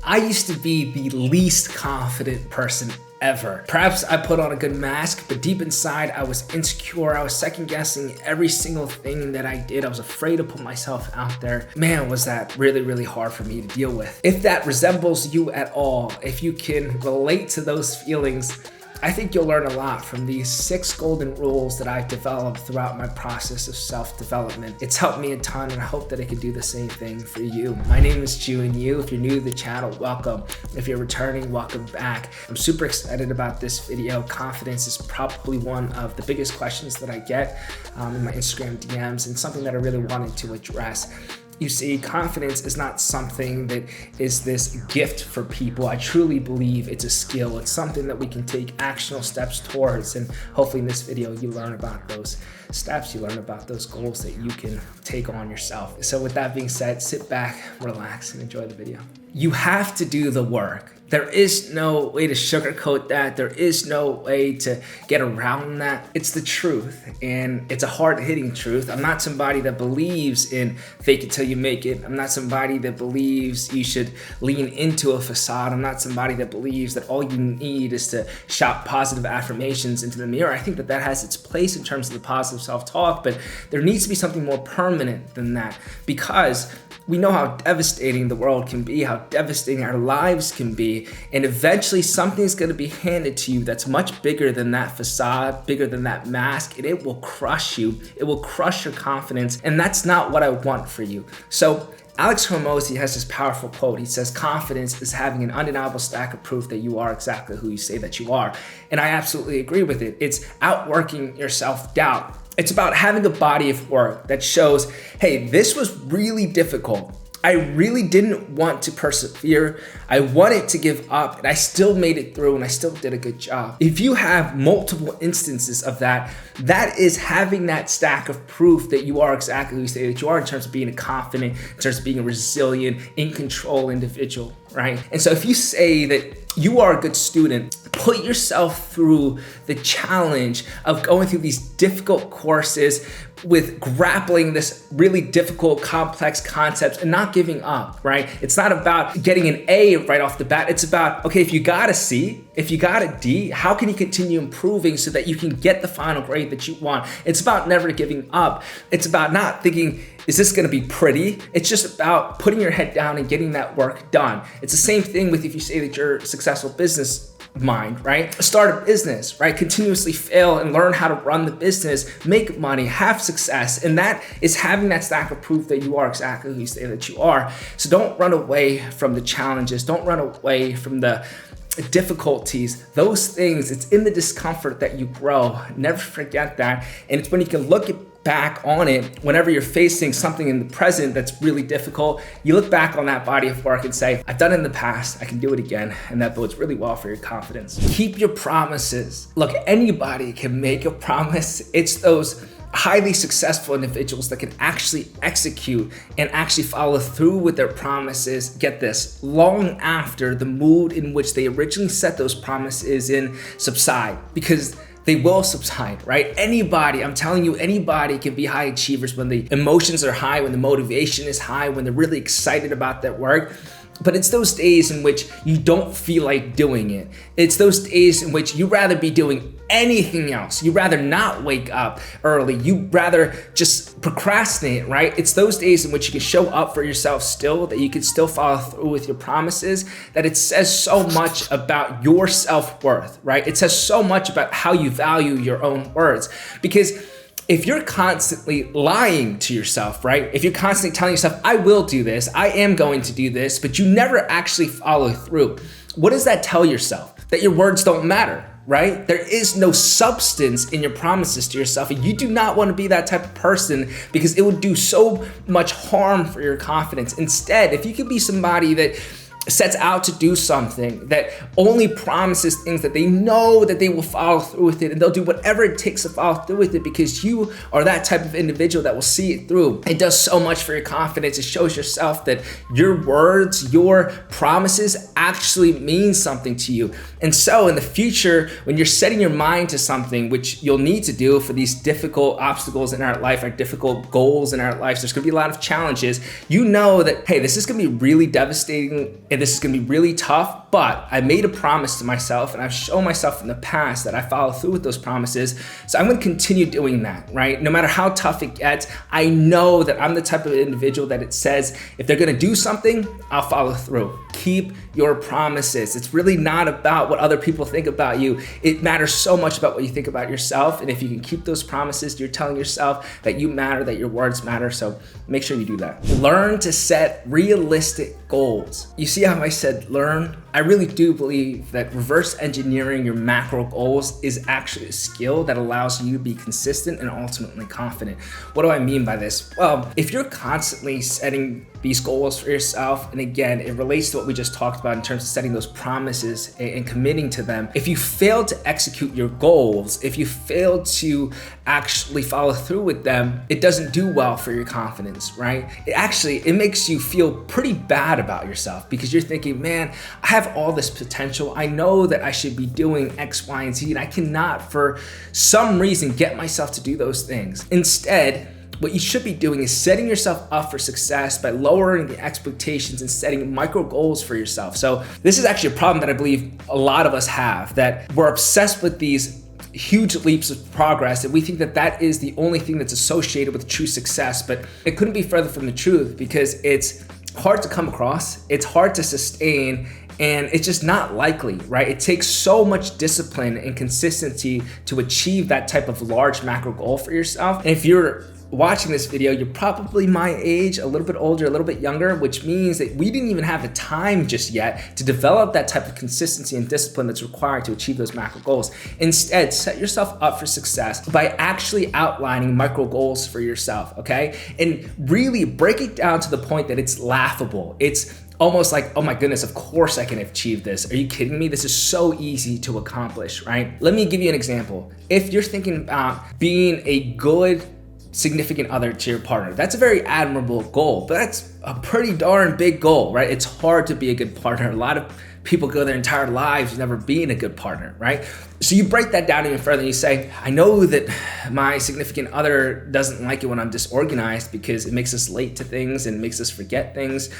I used to be the least confident person ever. Perhaps I put on a good mask, but deep inside I was insecure. I was second guessing every single thing that I did. I was afraid to put myself out there. Man, was that really, really hard for me to deal with. If that resembles you at all, if you can relate to those feelings, I think you'll learn a lot from these 6 golden rules that I've developed throughout my process of self-development. It's helped me a ton, and I hope that it can do the same thing for you. My name is Jun Yu. If you're new to the channel, welcome. If you're returning, welcome back. I'm super excited about this video. Confidence is probably one of the biggest questions that I get in my Instagram DMs, and something that I really wanted to address. You see, confidence is not something that is this gift for people. I truly believe it's a skill. It's something that we can take actionable steps towards. And hopefully in this video, you learn about those steps, you learn about those goals that you can take on yourself. So with that being said, sit back, relax, and enjoy the video. You have to do the work. There is no way to sugarcoat that. There is no way to get around that. It's the truth, and it's a hard-hitting truth. I'm not somebody that believes in fake it till you make it. I'm not somebody that believes you should lean into a facade. I'm not somebody that believes that all you need is to shout positive affirmations into the mirror. I think that that has its place in terms of the positive self-talk, but there needs to be something more permanent than that, because we know how devastating the world can be, how devastating our lives can be, and eventually something's gonna be handed to you that's much bigger than that facade, bigger than that mask, and it will crush you. It will crush your confidence, and that's not what I want for you. So Alex Hormozi has this powerful quote. He says, confidence is having an undeniable stack of proof that you are exactly who you say that you are. And I absolutely agree with it. It's outworking your self-doubt. It's about having a body of work that shows, hey, this was really difficult. I really didn't want to persevere. I wanted to give up, and I still made it through, and I still did a good job. If you have multiple instances of that, that is having that stack of proof that you are exactly who you say that you are in terms of being a confident, in terms of being a resilient, in control individual, right? And so if you say that you are a good student, put yourself through the challenge of going through these difficult courses with grappling this really difficult, complex concepts and not giving up, right? It's not about getting an A right off the bat. It's about, okay, if you got a C, if you got a D, how can you continue improving so that you can get the final grade that you want? It's about never giving up. It's about not thinking, is this gonna be pretty? It's just about putting your head down and getting that work done. It's the same thing with if you say that you're a successful business mind, right? Start a business, right? Continuously fail and learn how to run the business, make money, have success. And that is having that stack of proof that you are exactly who you say that you are. So don't run away from the challenges. Don't run away from the difficulties. Those things, it's in the discomfort that you grow. Never forget that. And it's when you can look back on it, whenever you're facing something in the present that's really difficult, you look back on that body of work and say, I've done it in the past, I can do it again. And that bodes really well for your confidence. Keep your promises. Look, anybody can make a promise. It's those highly successful individuals that can actually execute and actually follow through with their promises, get this, long after the mood in which they originally set those promises in subside, because they will subside, right? Anybody, I'm telling you, anybody can be high achievers when the emotions are high, when the motivation is high, when they're really excited about their work. But it's those days in which you don't feel like doing it. It's those days in which you'd rather be doing anything else. You'd rather not wake up early. You'd rather just procrastinate, right? It's those days in which you can show up for yourself still, that you can still follow through with your promises, that it says so much about your self-worth, right? It says so much about how you value your own words. Because if you're constantly lying to yourself, right? If you're constantly telling yourself, I will do this, I am going to do this, but you never actually follow through, what does that tell yourself? That your words don't matter, right? There is no substance in your promises to yourself, and you do not want to be that type of person, because it would do so much harm for your confidence. Instead, if you could be somebody that sets out to do something, that only promises things that they know that they will follow through with it, and they'll do whatever it takes to follow through with it, because you are that type of individual that will see it through. It does so much for your confidence. It shows yourself that your words, your promises actually mean something to you. And so in the future, when you're setting your mind to something, which you'll need to do for these difficult obstacles in our life, our difficult goals in our lives, there's gonna be a lot of challenges. You know that, hey, this is gonna be really devastating in this is gonna be really tough, but I made a promise to myself and I've shown myself in the past that I follow through with those promises. So I'm gonna continue doing that, right? No matter how tough it gets, I know that I'm the type of individual that it says, if they're gonna do something, I'll follow through. Keep your promises. It's really not about what other people think about you. It matters so much about what you think about yourself. And if you can keep those promises, you're telling yourself that you matter, that your words matter. So make sure you do that. Learn to set realistic goals. You see how I said learn? I really do believe that reverse engineering your macro goals is actually a skill that allows you to be consistent and ultimately confident. What do I mean by this? Well, if you're constantly setting these goals for yourself, and again, it relates to what we just talked about in terms of setting those promises and committing to them. If you fail to execute your goals, if you fail to actually follow through with them, it doesn't do well for your confidence, right? It makes you feel pretty bad about yourself because you're thinking, man, I have all this potential. I know that I should be doing X, Y, and Z, and I cannot for some reason get myself to do those things. Instead, what you should be doing is setting yourself up for success by lowering the expectations and setting micro goals for yourself. So this is actually a problem that I believe a lot of us have, that we're obsessed with these huge leaps of progress, and we think that that is the only thing that's associated with true success. But it couldn't be further from the truth, because it's hard to come across, it's hard to sustain, and it's just not likely, right? It takes so much discipline and consistency to achieve that type of large macro goal for yourself. And if you're watching this video, you're probably my age, a little bit older, a little bit younger, which means that we didn't even have the time just yet to develop that type of consistency and discipline that's required to achieve those macro goals. Instead, set yourself up for success by actually outlining micro goals for yourself, okay? And really break it down to the point that it's laughable. It's almost like, oh my goodness, of course I can achieve this. Are you kidding me? This is so easy to accomplish, right? Let me give you an example. If you're thinking about being a good significant other to your partner, that's a very admirable goal, but that's a pretty darn big goal, right? It's hard to be a good partner. A lot of people go their entire lives never being a good partner, right? So you break that down even further and you say, I know that my significant other doesn't like it when I'm disorganized because it makes us late to things and makes us forget things.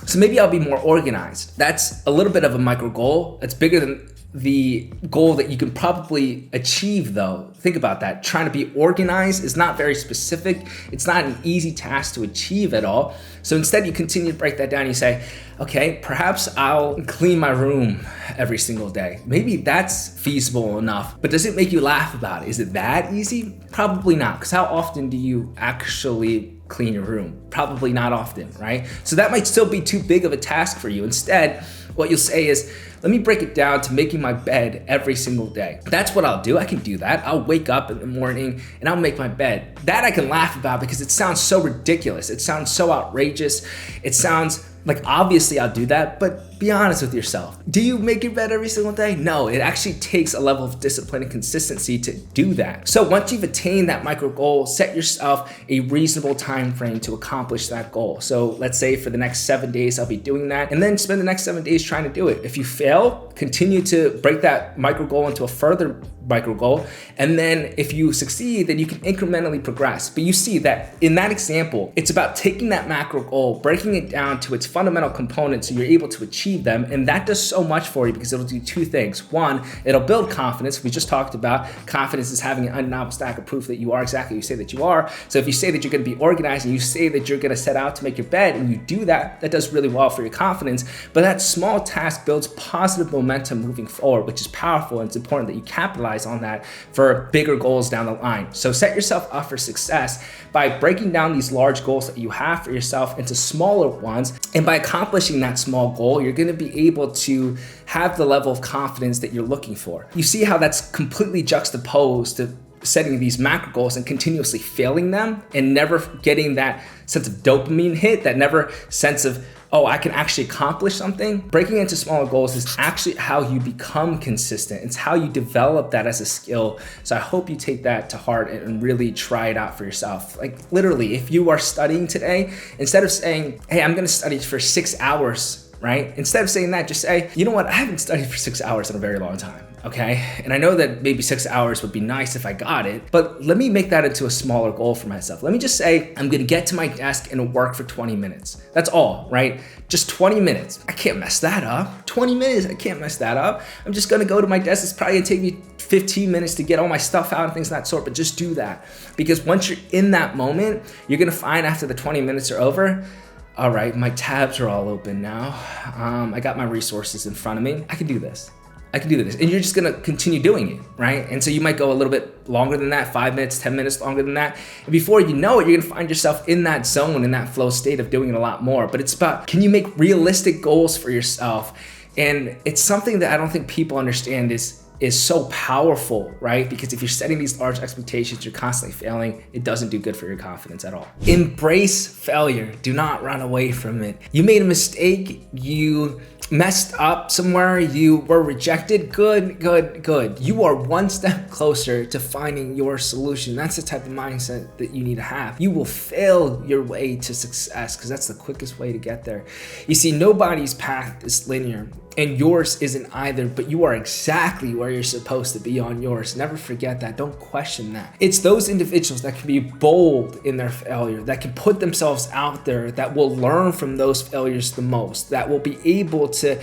So maybe I'll be more organized. That's a little bit of a micro goal. That's bigger than the goal that you can probably achieve though. Think about that. Trying to be organized is not very specific. It's not an easy task to achieve at all. So instead you continue to break that down. You say, okay, perhaps I'll clean my room every single day. Maybe that's feasible enough, but does it make you laugh about it? Is it that easy? Probably not, because how often do you actually clean your room? Probably not often, right? So that might still be too big of a task for you. Instead, what you'll say is, let me break it down to making my bed every single day. That's what I'll do. I can do that. I'll wake up in the morning and I'll make my bed. That I can laugh about because it sounds so ridiculous. It sounds so outrageous. It sounds like obviously I'll do that, but be honest with yourself. Do you make your bed every single day? No, it actually takes a level of discipline and consistency to do that. So once you've attained that micro goal, set yourself a reasonable time frame to accomplish that goal. So let's say for the next 7 days, I'll be doing that, and then spend the next 7 days trying to do it. If you fail, continue to break that micro goal into a further micro goal. And then if you succeed, then you can incrementally progress. But you see that in that example, it's about taking that macro goal, breaking it down to its fundamental components so you're able to achieve them. And that does so much for you because it'll do two things. One, it'll build confidence. We just talked about confidence is having an undeniable stack of proof that you are exactly who you say that you are. So if you say that you're going to be organized and you say that you're going to set out to make your bed and you do that, that does really well for your confidence. But that small task builds positive momentum moving forward, which is powerful, and it's important that you capitalize on that for bigger goals down the line. So set yourself up for success by breaking down these large goals that you have for yourself into smaller ones. And by accomplishing that small goal, you're going to be able to have the level of confidence that you're looking for. You see how that's completely juxtaposed to setting these macro goals and continuously failing them and never getting that sense of dopamine hit, that never sense of, oh, I can actually accomplish something. Breaking into smaller goals is actually how you become consistent. It's how you develop that as a skill. So I hope you take that to heart and really try it out for yourself. Like literally, if you are studying today, instead of saying, hey, I'm gonna study for 6 hours, right? Instead of saying that, just say, you know what? I haven't studied for 6 hours in a very long time. okay? And I know that maybe 6 hours would be nice if I got it, but let me make that into a smaller goal for myself. Let me just say I'm gonna get to my desk and work for 20 minutes. That's all, right? Just 20 minutes. I can't mess that up. 20 minutes, I can't mess that up. I'm just gonna go to my desk. It's probably gonna take me 15 minutes to get all my stuff out and things of that sort, but just do that. Because once you're in that moment, you're gonna find after the 20 minutes are over, all right, my tabs are all open now. I got my resources in front of me. I can do this. I can do this. And you're just gonna continue doing it, right? And so you might go a little bit longer than that, 5 minutes, 10 minutes longer than that. And before you know it, you're gonna find yourself in that zone, in that flow state of doing it a lot more. But it's about, can you make realistic goals for yourself? And it's something that I don't think people understand is so powerful, right? Because if you're setting these large expectations, you're constantly failing, it doesn't do good for your confidence at all. Embrace failure. Do not run away from it. You made a mistake, you messed up somewhere, you were rejected, good. You are one step closer to finding your solution. That's the type of mindset that you need to have. You will fail your way to success because that's the quickest way to get there. You see, nobody's path is linear. And yours isn't either, but you are exactly where you're supposed to be on yours. Never forget that. Don't question that. It's those individuals that can be bold in their failure, that can put themselves out there, that will learn from those failures the most, that will be able to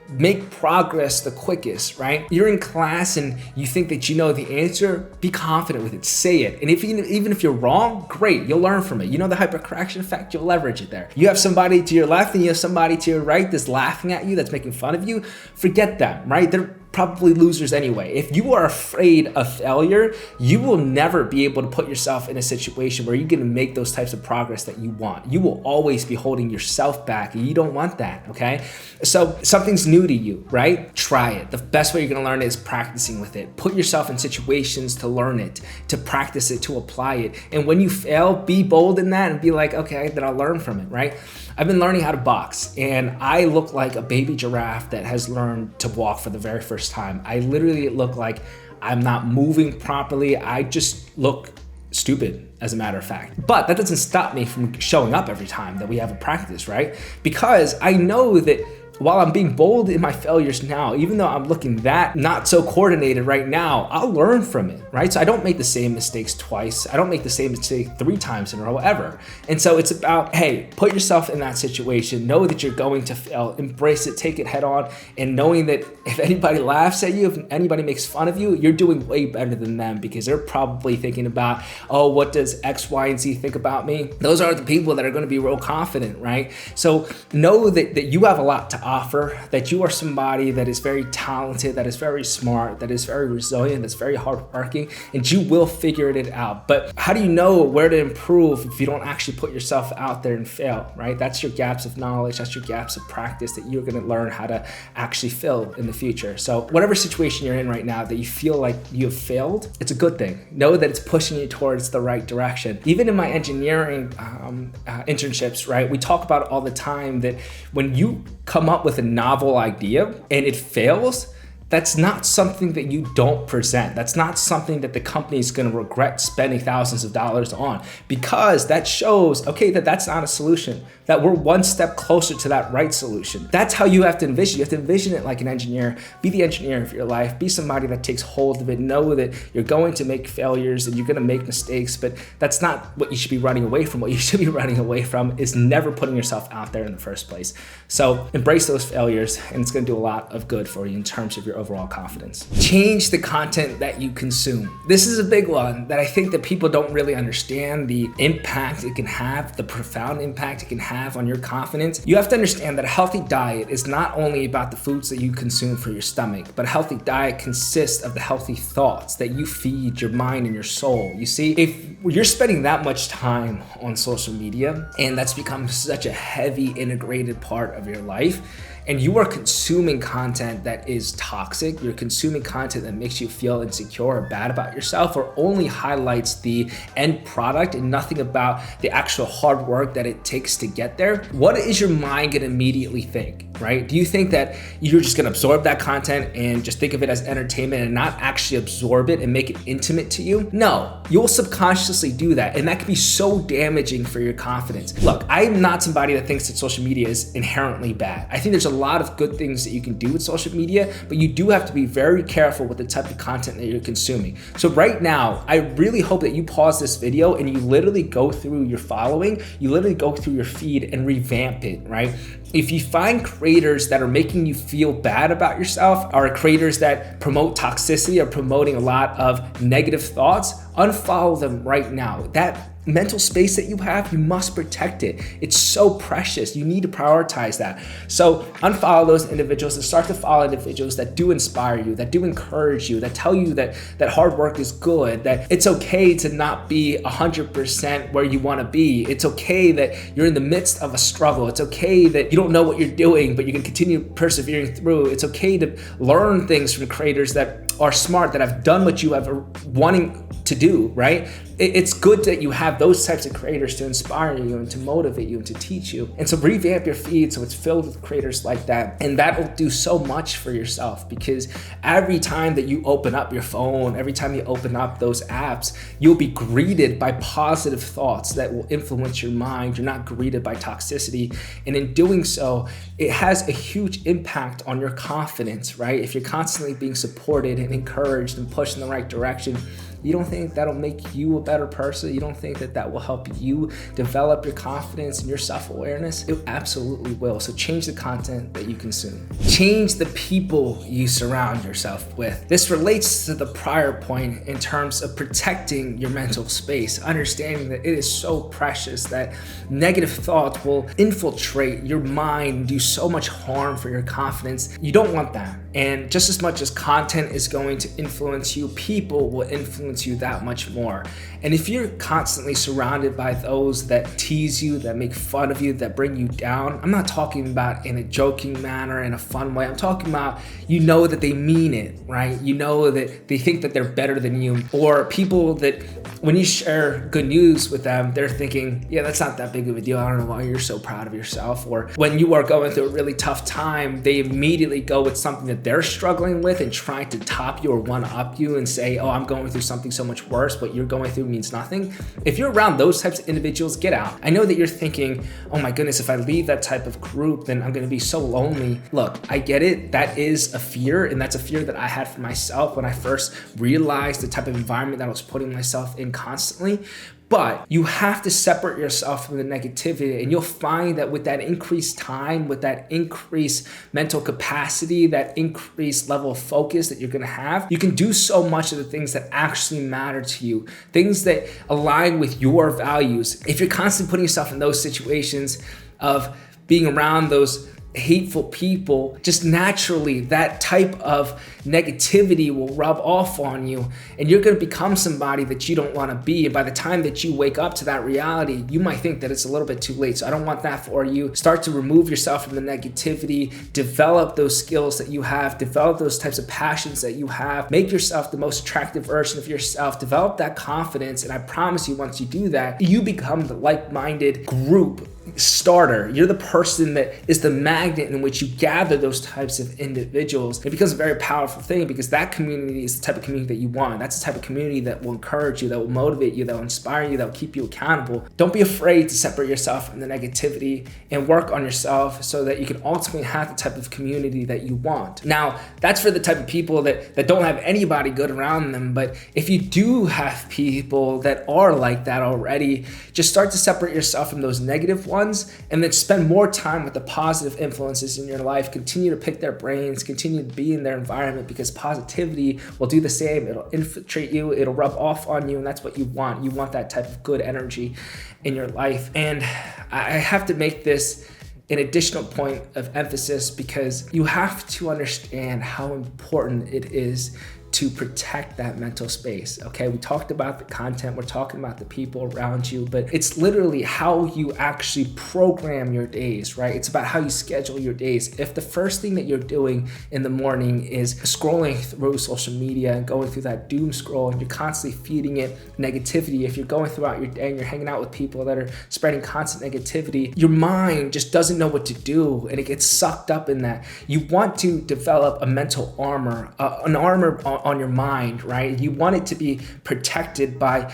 make progress the quickest, right? You're in class and you think that you know the answer, be confident with it, say it. And even if you're wrong, great, you'll learn from it. You know the hypercorrection effect, you'll leverage it there. You have somebody to your left and you have somebody to your right that's laughing at you, that's making fun of you, forget them, right? They're probably losers anyway. If you are afraid of failure, you will never be able to put yourself in a situation where you're gonna make those types of progress that you want. You will always be holding yourself back and you don't want that, okay? So something's new to you, right? Try it. The best way you're gonna learn it is practicing with it. Put yourself in situations to learn it, to practice it, to apply it. And when you fail, be bold in that and be like, okay, then I'll learn from it, right? I've been learning how to box and I look like a baby giraffe that has learned to walk for the very first time. I literally look like I'm not moving properly. I just look stupid, as a matter of fact. But that doesn't stop me from showing up every time that we have a practice, right? Because I know that while I'm being bold in my failures now, even though I'm looking that not so coordinated right now, I'll learn from it, right? So I don't make the same mistakes twice. I don't make the same mistake 3 times in a row ever. And so it's about, hey, put yourself in that situation, know that you're going to fail, embrace it, take it head on, and knowing that if anybody laughs at you, if anybody makes fun of you, you're doing way better than them because they're probably thinking about, oh, what does X, Y, and Z think about me? Those are the people that are gonna be real confident, right? So know that you have a lot to offer, that you are somebody that is very talented, that is very smart, that is very resilient, that's very hardworking, and you will figure it out. But how do you know where to improve if you don't actually put yourself out there and fail, right? That's your gaps of knowledge, that's your gaps of practice that you're gonna learn how to actually fill in the future. So whatever situation you're in right now that you feel like you have failed, it's a good thing. Know that it's pushing you towards the right direction. Even in my engineering internships, right, we talk about it all the time that when you come up with a novel idea and it fails, that's not something that you don't present. That's not something that the company is going to regret spending thousands of dollars on, because that shows, okay, that's not a solution, that we're one step closer to that right solution. That's how you have to envision. You have to envision it like an engineer. Be the engineer of your life. Be somebody that takes hold of it. Know that you're going to make failures and you're going to make mistakes, but that's not what you should be running away from. What you should be running away from is never putting yourself out there in the first place. So embrace those failures, and it's going to do a lot of good for you in terms of your overall confidence. Change the content that you consume. This is a big one that I think that people don't really understand the impact it can have, the profound impact it can have on your confidence. You have to understand that a healthy diet is not only about the foods that you consume for your stomach, but a healthy diet consists of the healthy thoughts that you feed your mind and your soul. You see, if you're spending that much time on social media and that's become such a heavy integrated part of your life, and you are consuming content that is toxic, you're consuming content that makes you feel insecure or bad about yourself, or only highlights the end product and nothing about the actual hard work that it takes to get there, what is your mind gonna immediately think, right? Do you think that you're just gonna absorb that content and just think of it as entertainment and not actually absorb it and make it intimate to you? No, you'll subconsciously do that, and that can be so damaging for your confidence. Look, I'm not somebody that thinks that social media is inherently bad. I think there's a lot of good things that you can do with social media, but you do have to be very careful with the type of content that you're consuming. So right now, I really hope that you pause this video and you literally go through your following, you literally go through your feed and revamp it, right? If you find creators that are making you feel bad about yourself, or creators that promote toxicity or promoting a lot of negative thoughts, unfollow them right now. That mental space that you have, you must protect it. It's so precious. You need to prioritize that. So unfollow those individuals and start to follow individuals that do inspire you, that do encourage you, that tell you that hard work is good, that it's okay to not be 100% where you want to be. It's okay that you're in the midst of a struggle. It's okay that you don't know what you're doing, but you can continue persevering through. It's okay to learn things from creators that are smart, that have done what you have wanting to do, right? It's good that you have those types of creators to inspire you and to motivate you and to teach you. And so revamp your feed so it's filled with creators like that. And that will do so much for yourself, because every time that you open up your phone, every time you open up those apps, you'll be greeted by positive thoughts that will influence your mind. You're not greeted by toxicity. And in doing so, it has a huge impact on your confidence, right? If you're constantly being supported and encouraged and pushed in the right direction, you don't think that'll make you a better person? You don't think that will help you develop your confidence and your self-awareness? It absolutely will. So change the content that you consume. Change the people you surround yourself with. This relates to the prior point in terms of protecting your mental space, understanding that it is so precious, that negative thoughts will infiltrate your mind and do so much harm for your confidence. You don't want that. And just as much as content is going to influence you, people will influence you that much more. And if you're constantly surrounded by those that tease you, that make fun of you, that bring you down, I'm not talking about in a joking manner, in a fun way. I'm talking about, you know that they mean it, right? You know that they think that they're better than you, or people that when you share good news with them, they're thinking, yeah, that's not that big of a deal. I don't know why you're so proud of yourself. Or when you are going through a really tough time, they immediately go with something that they're struggling with and try to top you or one up you and say, oh, I'm going through something so much worse. What you're going through means nothing. If you're around those types of individuals, get out. I know that you're thinking, oh my goodness, if I leave that type of group, then I'm going to be so lonely. Look, I get it. That is a fear. And that's a fear that I had for myself when I first realized the type of environment that I was putting myself in constantly. But you have to separate yourself from the negativity, and you'll find that with that increased time, with that increased mental capacity, that increased level of focus that you're gonna have, you can do so much of the things that actually matter to you, things that align with your values. If you're constantly putting yourself in those situations of being around those hateful people, just naturally that type of negativity will rub off on you, and you're going to become somebody that you don't want to be. And by the time that you wake up to that reality, you might think that it's a little bit too late. So I don't want that for you. Start to remove yourself from the negativity, develop those skills that you have, develop those types of passions that you have, make yourself the most attractive version of yourself, develop that confidence. And I promise you, once you do that, you become the like-minded group starter. You're the person that is the magnet in which you gather those types of individuals. It becomes a very powerful thing, because that community is the type of community that you want. That's the type of community that will encourage you, that will motivate you, that will inspire you, that will keep you accountable. Don't be afraid to separate yourself from the negativity and work on yourself so that you can ultimately have the type of community that you want. Now, that's for the type of people that don't have anybody good around them. But if you do have people that are like that already, just start to separate yourself from those negative ones, and then spend more time with the positive influences in your life. Continue to pick their brains, continue to be in their environment, because positivity will do the same. It'll infiltrate you, it'll rub off on you, and that's what you want. You want that type of good energy in your life. And I have to make this an additional point of emphasis, because you have to understand how important it is to protect that mental space. Okay, we talked about the content, we're talking about the people around you, but it's literally how you actually program your days, right? It's about how you schedule your days. If the first thing that you're doing in the morning is scrolling through social media and going through that doom scroll, and you're constantly feeding it negativity, if you're going throughout your day and you're hanging out with people that are spreading constant negativity, your mind just doesn't know what to do, and it gets sucked up in that. You want to develop a mental armor, an armor on your mind, right? You want it to be protected by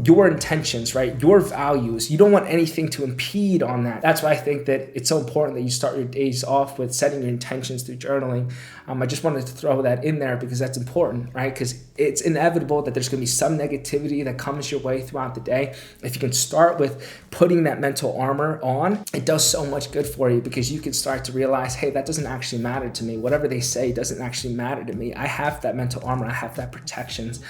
your intentions, right? Your values. You don't want anything to impede on that. That's why I think that it's so important that you start your days off with setting your intentions through journaling. I just wanted to throw that in there because that's important, right? Because it's inevitable that there's going to be some negativity that comes your way throughout the day. If you can start with putting that mental armor on, it does so much good for you, because you can start to realize, hey, that doesn't actually matter to me. Whatever they say doesn't actually matter to me. I have that mental armor. I have that protections.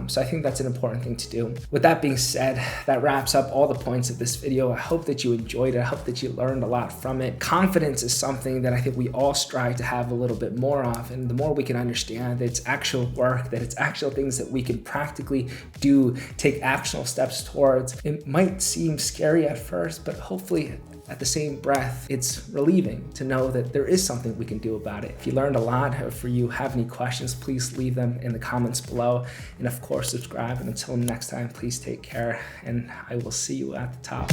So I think that's an important thing to do. With that being said, that wraps up all the points of this video. I hope that you enjoyed it. I hope that you learned a lot from it. Confidence is something that I think we all strive to have a little bit more of. And the more we can understand that it's actual work, that it's actual things that we can practically do, take actionable steps towards, it might seem scary at first, but hopefully at the same breath, it's relieving to know that there is something we can do about it. If you learned a lot, or if you have any questions, please leave them in the comments below. And of course, subscribe. And until next time, please take care. And I will see you at the top.